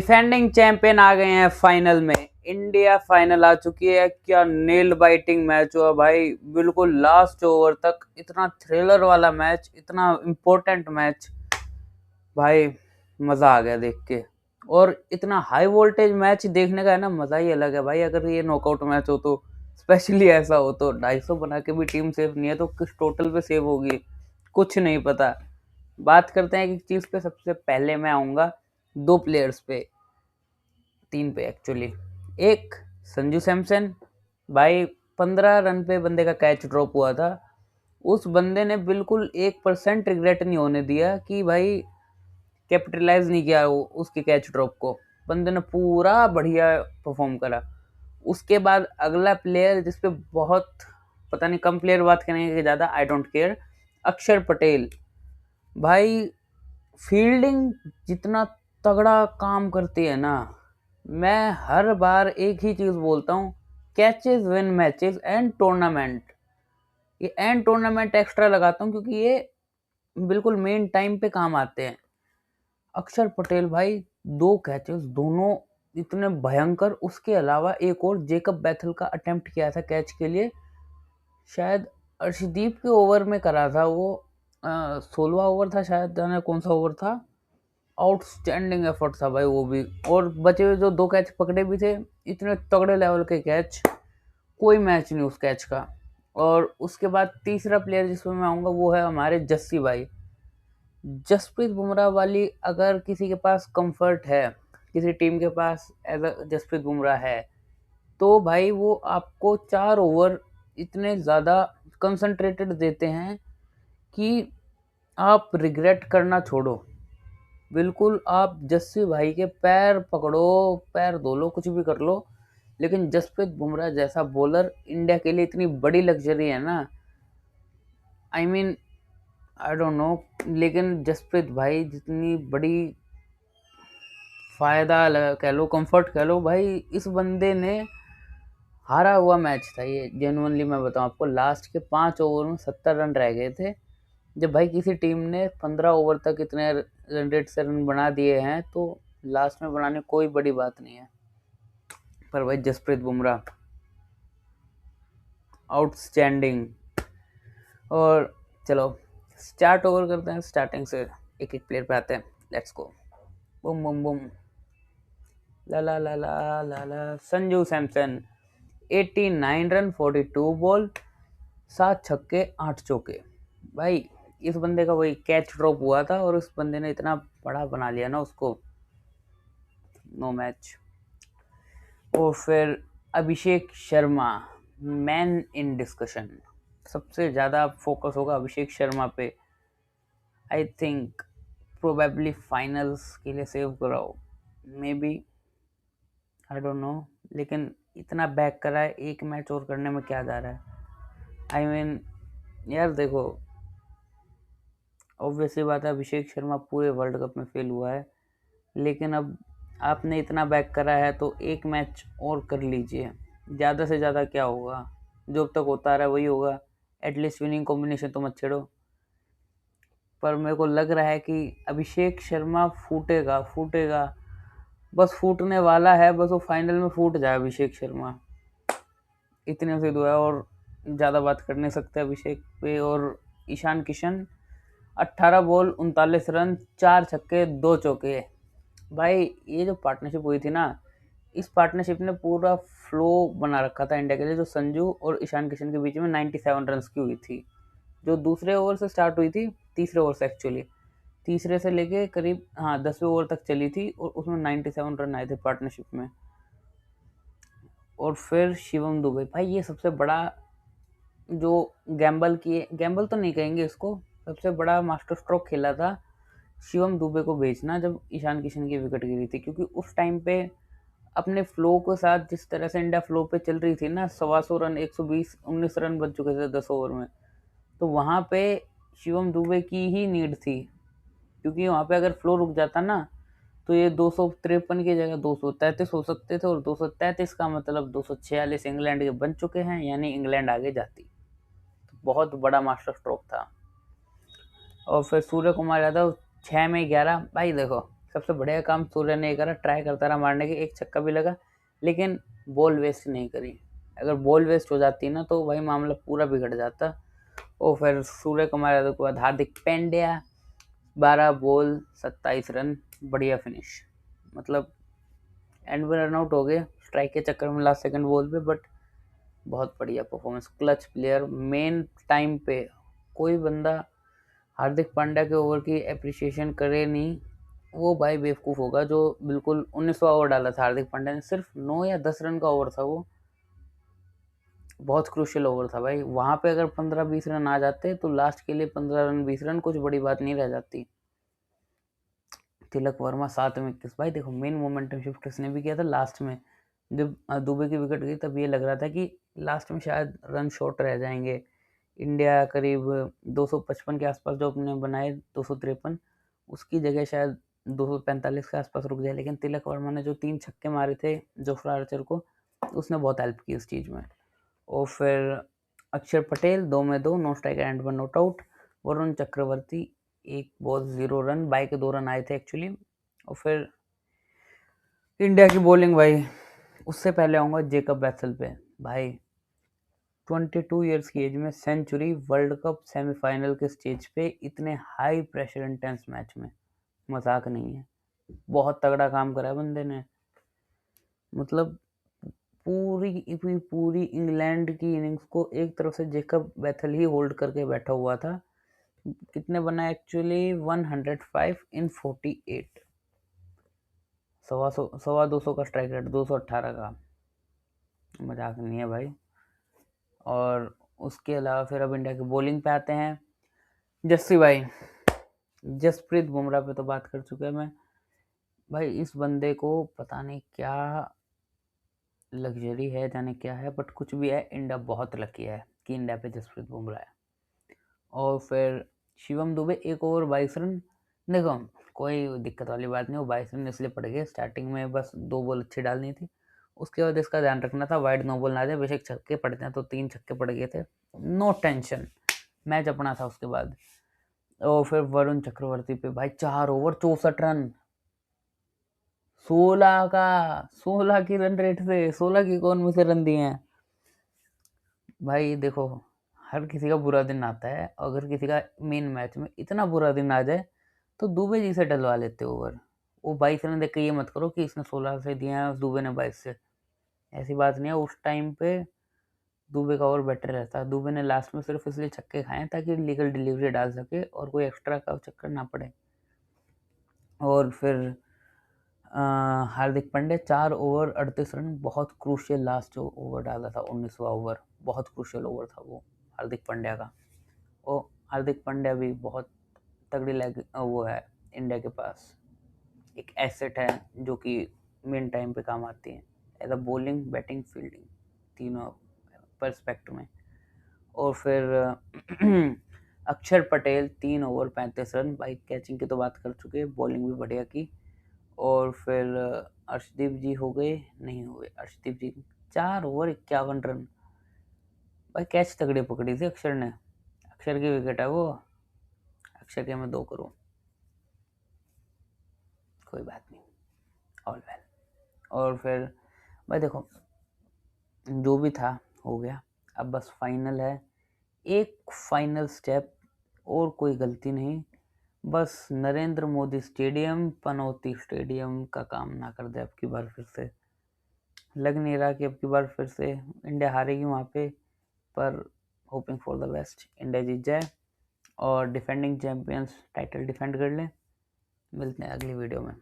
Defending champion आ गए हैं final में। इंडिया फाइनल आ चुकी है। क्या नेल बाइटिंग मैच हुआ भाई, बिल्कुल लास्ट ओवर तक इतना थ्रिलर वाला मैच, इतना इम्पोर्टेंट मैच भाई, मजा आ गया देख के। और इतना हाई वोल्टेज मैच देखने का है ना, मजा ही अलग है भाई। अगर ये नॉकआउट मैच हो तो, स्पेशली ऐसा हो तो 250 बना के भी टीम सेफ नहीं है तो किस टोटल पे सेव होगी कुछ नहीं पता। बात करते हैं एक चीज पे। सबसे पहले मैं आऊंगा दो प्लेयर्स पे, तीन पे एक्चुअली। एक संजू सैमसन भाई, 15 रन पे बंदे का कैच ड्रॉप हुआ था। उस बंदे ने बिल्कुल 1% रिग्रेट नहीं होने दिया कि भाई कैपिटलाइज नहीं किया उसके कैच ड्रॉप को। बंदे ने पूरा बढ़िया परफॉर्म करा। उसके बाद अगला प्लेयर जिसपे बहुत पता नहीं कम प्लेयर बात करेंगे कि ज़्यादा, आई डोंट केयर, अक्षर पटेल भाई। फील्डिंग जितना तगड़ा काम करती है ना, मैं हर बार एक ही चीज़ बोलता हूँ, catches win matches and tournament. ये एंड टूर्नामेंट एक्स्ट्रा लगाता हूँ क्योंकि ये बिल्कुल मेन टाइम पे काम आते हैं। अक्षर पटेल भाई, 2 कैचेस दोनों इतने भयंकर। उसके अलावा एक और जेकब बैथल का अटेम्प्ट किया था कैच के लिए, शायद अर्शदीप के ओवर में करा था वो, 16वां ओवर था शायद, जाने कौन सा ओवर था। आउटस्टैंडिंग एफर्ट था भाई वो भी। और बचे हुए जो 2 कैच पकड़े भी थे, इतने तगड़े लेवल के कैच, कोई मैच नहीं उस कैच का। और उसके बाद तीसरा प्लेयर जिसमें मैं आऊँगा वो है हमारे जस्सी भाई। जसप्रीत बुमराह वाली अगर किसी के पास कंफर्ट है, किसी टीम के पास एज अ जसप्रीत बुमराह है, तो भाई वो आपको 4 ओवर इतने ज़्यादा कंसंट्रेटेड देते हैं कि आप रिग्रेट करना छोड़ो। बिल्कुल आप जस्सी भाई के पैर पकड़ो, पैर धो लो, कुछ भी कर लो, लेकिन जसप्रीत बुमराह जैसा बॉलर इंडिया के लिए इतनी बड़ी लग्जरी है ना। I mean I don't know, लेकिन जसप्रीत भाई जितनी बड़ी फायदा कह लो, कंफर्ट कह लो भाई, इस बंदे ने हारा हुआ मैच था ये। जेन्युइनली मैं बताऊं आपको, लास्ट के 5 ओवर में 70 रन रह गए थे। जब भाई किसी टीम ने 15 ओवर तक इतने रन रेट से रन बना दिए हैं तो लास्ट में बनाने कोई बड़ी बात नहीं है। पर भाई जसप्रीत बुमराह आउटस्टैंडिंग। और चलो स्टार्ट ओवर करते हैं, स्टार्टिंग से एक एक प्लेयर पे आते हैं। Let's go. Boom boom boom, ला ला ला ला ला ला। संजू सैमसन 89 रन 42 बॉल, 7 छक्के 8 चौके। भाई इस बंदे का वही कैच ड्रॉप हुआ था और उस बंदे ने इतना बड़ा बना लिया ना उसको, नो मैच। और फिर Abhishek Sharma, man in discussion. सबसे ज़्यादा फोकस होगा अभिषेक शर्मा पे। आई थिंक प्रोबेबली फाइनल्स के लिए सेव कराओ, may be, I don't know. लेकिन इतना बैक करा है, एक मैच और करने में क्या जा रहा है। आई मीन यार देखो, ऑब्वियसली बात है अभिषेक शर्मा पूरे वर्ल्ड कप में फेल हुआ है, लेकिन अब आपने इतना बैक करा है तो एक मैच और कर लीजिए। ज़्यादा से ज़्यादा क्या होगा, जो अब तक होता रहा है वही होगा। एटलीस्ट विनिंग कॉम्बिनेशन तो मत छेड़ो। पर मेरे को लग रहा है कि अभिषेक शर्मा फूटेगा, फूटेगा, बस फूटने वाला है। बस वो फाइनल में फूट जाए अभिषेक शर्मा, इतने से दुआ है। और ज़्यादा बात कर नहीं सकते अभिषेक पे। और ईशान किशन 18 बॉल 39 रन, 4 छक्के 2 चौके। भाई ये जो पार्टनरशिप हुई थी ना, इस पार्टनरशिप ने पूरा फ्लो बना रखा था इंडिया के लिए। जो संजू और ईशान किशन के बीच में 97 रन की हुई थी, जो दूसरे ओवर से स्टार्ट हुई थी, तीसरे ओवर से एक्चुअली, तीसरे से लेके करीब 10वें ओवर तक चली थी और उसमें 97 रन आए थे पार्टनरशिप में। और फिर शिवम दुबे भाई, ये सबसे बड़ा जो गैम्बल तो नहीं कहेंगे इसको, सबसे बड़ा मास्टर स्ट्रोक खेला था शिवम दुबे को भेजना जब ईशान किशन की विकेट गिरी थी। क्योंकि उस टाइम पे अपने फ्लो के साथ जिस तरह से इंडिया फ्लो पे चल रही थी ना, 125 रन, 120, 19 रन बच चुके थे 10 ओवर में, तो वहाँ पे शिवम दुबे की ही नीड थी। क्योंकि वहाँ पे अगर फ्लो रुक जाता ना तो ये 253 की जगह 233 हो सकते थे, और 233 का मतलब 246 इंग्लैंड के बन चुके हैं, यानी इंग्लैंड आगे जाती। तो बहुत बड़ा मास्टर स्ट्रोक था। और फिर सूर्य कुमार यादव 6 में 11। भाई देखो, सबसे बढ़िया काम सूर्य ने करा, ट्राई करता रहा मारने की, एक छक्का भी लगा लेकिन बॉल वेस्ट नहीं करी। अगर बॉल वेस्ट हो जाती ना तो भाई मामला पूरा बिगड़ जाता। और फिर सूर्य कुमार यादव के बाद हार्दिक पांड्या, 12 बॉल 27 रन, बढ़िया फिनिश। मतलब एंड में रन आउट हो गए स्ट्राइक के चक्कर में लास्ट सेकंड बॉल पे, बट बहुत बढ़िया performance, clutch player, main time पे। कोई बंदा हार्दिक पांड्या के ओवर की अप्रिसिएशन करे नहीं, वो भाई बेवकूफ़ होगा जो बिल्कुल 19वां ओवर डाला था हार्दिक पांड्या ने, सिर्फ 9 या 10 रन का ओवर था वो, बहुत क्रूशियल ओवर था भाई। वहाँ पे अगर 15-20 रन आ जाते तो लास्ट के लिए 15 रन 20 रन कुछ बड़ी बात नहीं रह जाती। तिलक वर्मा 7 में 21, भाई देखो मेन मोमेंटम शिफ्ट किसने भी किया था लास्ट में, जब दुबे की विकेट गई तब ये लग रहा था कि लास्ट में शायद रन शॉर्ट रह जाएंगे। इंडिया करीब 255 के आसपास जो अपने बनाए, 253, उसकी जगह शायद 245 के आसपास रुक जाए, लेकिन तिलक वर्मा ने जो 3 छक्के मारे थे जोफ्रा आर्चर को, उसने बहुत हेल्प की इस चीज़ में। और फिर अक्षर पटेल 2 में 2, no strike end 1 not out. Varun Chakravarthy 1 ball 0 run, bye के 2 रन आए थे एक्चुअली। और फिर इंडिया की बॉलिंग भाई, उससे पहले आऊँगा जेकब बैथल पे। भाई 22 ईयर्स की एज में सेंचुरी, वर्ल्ड कप सेमीफाइनल के स्टेज पे, इतने हाई प्रेशर इंटेंस मैच में, मजाक नहीं है, बहुत तगड़ा काम करा है बंदे ने। मतलब पूरी इंग्लैंड की इनिंग्स को एक तरफ से जेकब बैथल ही होल्ड करके बैठा हुआ था। कितने बना एक्चुअली, 105 इन 48, 200 का स्ट्राइक रेट, 218 का, मजाक नहीं है भाई। और उसके अलावा फिर अब इंडिया की बॉलिंग पे आते हैं। जस्सी भाई, जसप्रीत बुमराह पे तो बात कर चुके हैं मैं। भाई इस बंदे को पता नहीं क्या लग्जरी है, जाने क्या है, बट कुछ भी है, इंडिया बहुत लकी है कि इंडिया पे जसप्रीत बुमराह है। और फिर शिवम दुबे 1 ओवर 22 रन। देखो कोई दिक्कत वाली बात नहीं, वो 22 रन इसलिए पड़ गए, स्टार्टिंग में बस 2 बॉल अच्छी डालनी थी, उसके बाद इसका ध्यान रखना था वाइड नो बॉल ना जाए, बेशक छक्के पड़ते हैं तो 3 छक्के पड़ गए थे, नो टेंशन, मैच अपना था उसके बाद। और फिर वरुण चक्रवर्ती पे भाई 4 ओवर 64 रन, 16 की रन रेट से, 16 की कौन में से रन दिए हैं भाई। देखो हर किसी का बुरा दिन आता है, अगर किसी का मेन मैच में इतना बुरा दिन आ जाए तो दुबे जी से डलवा लेते ओवर। वो 22 रन देख के ये मत करो कि इसने 16 से दिया है दुबे ने 22 से, ऐसी बात नहीं है। उस टाइम पे दुबे का ओवर बेटर रहता है, दुबे ने लास्ट में सिर्फ इसलिए छक्के खाए ताकि लीगल डिलीवरी डाल सके और कोई एक्स्ट्रा का चक्कर ना पड़े। और फिर हार्दिक पांड्या 4 ओवर 38 रन, बहुत क्रूशियल लास्ट जो ओवर डाला था 19वां ओवर, बहुत क्रूशियल ओवर था वो हार्दिक पांड्या का। और हार्दिक पांड्या भी बहुत तगड़ी लैग वो है, इंडिया के पास एक एसेट है जो कि मेन टाइम पे काम आती है, as a bowling batting fielding तीनों परस्पेक्ट में। और फिर अक्षर पटेल 3 ओवर 35 रन, भाई कैचिंग की तो बात कर चुके हैं, बॉलिंग भी बढ़िया की। और फिर अर्शदीप जी हो गए, नहीं हुए अर्शदीप जी, 4 ओवर 51 रन, भाई कैच तगड़ी पकड़ी थी अक्षर ने, अक्षर की विकेट है वो, अक्षर के मैं 2 करूँ, कोई बात नहीं, ऑल वेल। और फिर भाई देखो जो भी था हो गया, अब बस फाइनल है, एक फाइनल स्टेप, और कोई गलती नहीं, बस नरेंद्र मोदी स्टेडियम, पनौती स्टेडियम का काम ना कर दे अब की बार फिर से। लग नहीं रहा कि अब की बार फिर से इंडिया हारेगी वहाँ पे, पर hoping for the best India जीत जाए और डिफेंडिंग चैंपियंस टाइटल डिफेंड कर लें। मिलते हैं अगली वीडियो में।